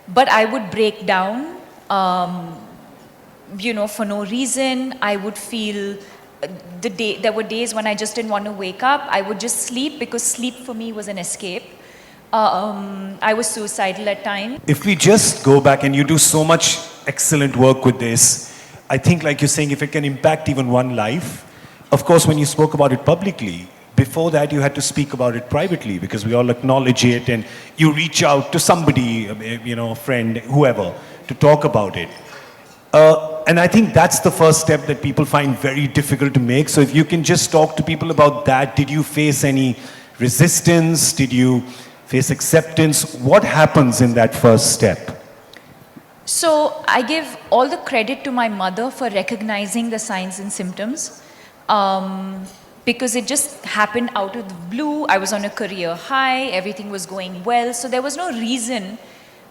but I would break down, for no reason. I would feel there were days when I just didn't want to wake up. I would just sleep because sleep for me was an escape. I was suicidal at times. If we just go back, and you do so much excellent work with this, I think, like you're saying, if it can impact even one life, of course, when you spoke about it publicly, before that you had to speak about it privately because we all acknowledge it, and you reach out to somebody, a friend, whoever, to talk about it. And I think that's the first step that people find very difficult to make. So if you can just talk to people about that. Did you face any resistance? Did you face acceptance? What happens in that first step? So I give all the credit to my mother for recognizing the signs and symptoms, because it just happened out of the blue. I was on a career high, everything was going well, so there was no reason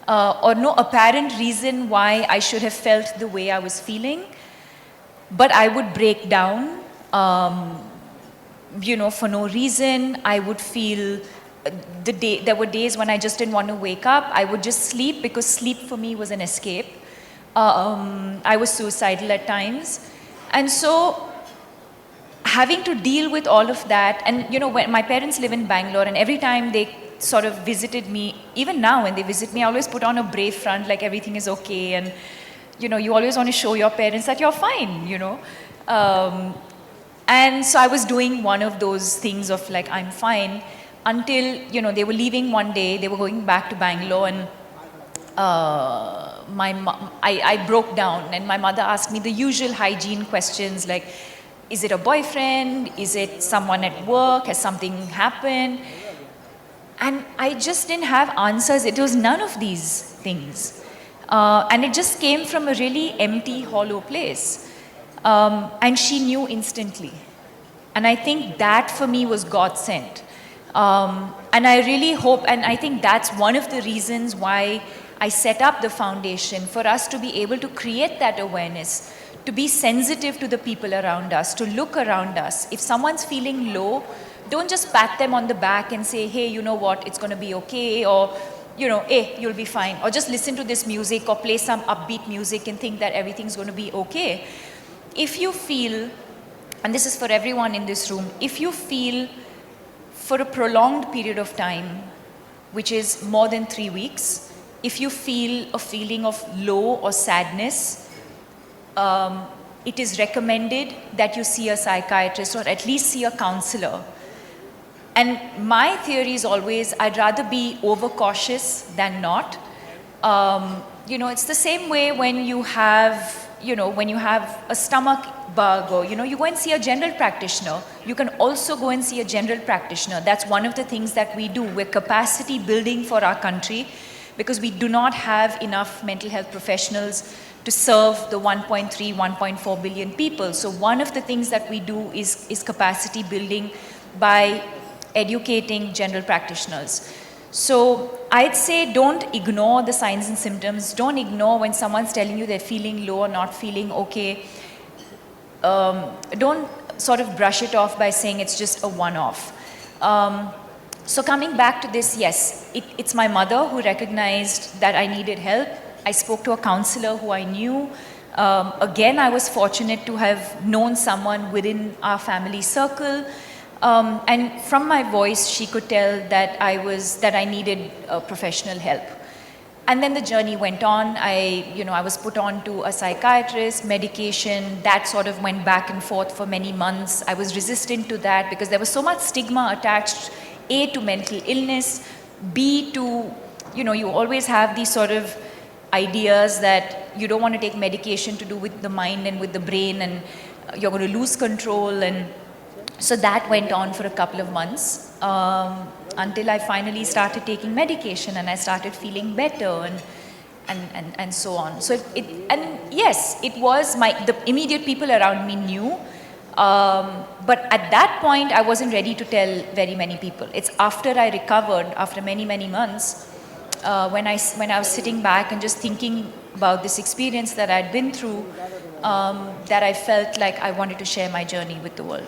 or no apparent reason why I should have felt the way I was feeling. But I would break down, for no reason. I would feel there were days when I just didn't want to wake up. I would just sleep because sleep for me was an escape. I was suicidal at times. And so having to deal with all of that, and when my parents live in Bangalore, and every time they sort of visited me, even now when they visit me, I always put on a brave front, like everything is okay, and you always want to show your parents that you're fine, and so I was doing one of those things of like, I'm fine, until they were leaving one day. They were going back to Bangalore, and I broke down, and my mother asked me the usual hygiene questions like, is it a boyfriend? Is it someone at work? Has something happened? And I just didn't have answers. It was none of these things. And it just came from a really empty, hollow place. And she knew instantly. And I think that for me was God sent. And I really hope, and I think that's one of the reasons why I set up the foundation, for us to be able to create that awareness, to be sensitive to the people around us, to look around us. If someone's feeling low, don't just pat them on the back and say, hey, you know what, it's going to be okay, or, hey, you'll be fine. Or just listen to this music or play some upbeat music and think that everything's going to be okay. If you feel, and this is for everyone in this room, if you feel for a prolonged period of time, which is more than 3 weeks, if you feel a feeling of low or sadness, it is recommended that you see a psychiatrist or at least see a counselor. And my theory is always, I'd rather be overcautious than not. It's the same way when you have, a stomach bug, or, you go and see a general practitioner. You can also go and see a general practitioner. That's one of the things that we do. We're capacity building for our country because we do not have enough mental health professionals to serve the 1.3, 1.4 billion people. So one of the things that we do is capacity building by educating general practitioners. So I'd say don't ignore the signs and symptoms. Don't ignore when someone's telling you they're feeling low or not feeling okay. Don't sort of brush it off by saying it's just a one-off. So coming back to this, yes, it's my mother who recognized that I needed help. I spoke to a counselor who I knew. Again, I was fortunate to have known someone within our family circle. And from my voice, she could tell that I needed professional help. And then the journey went on. I was put on to a psychiatrist, medication. That sort of went back and forth for many months. I was resistant to that because there was so much stigma attached, A, to mental illness, B, to, you always have these sort of ideas that you don't want to take medication to do with the mind and with the brain, and you're going to lose control. And so that went on for a couple of months until I finally started taking medication and I started feeling better and so on. So yes, it was the immediate people around me knew, but at that point I wasn't ready to tell very many people. It's after I recovered, after many, many months, when I was sitting back and just thinking about this experience that I'd been through, that I felt like I wanted to share my journey with the world.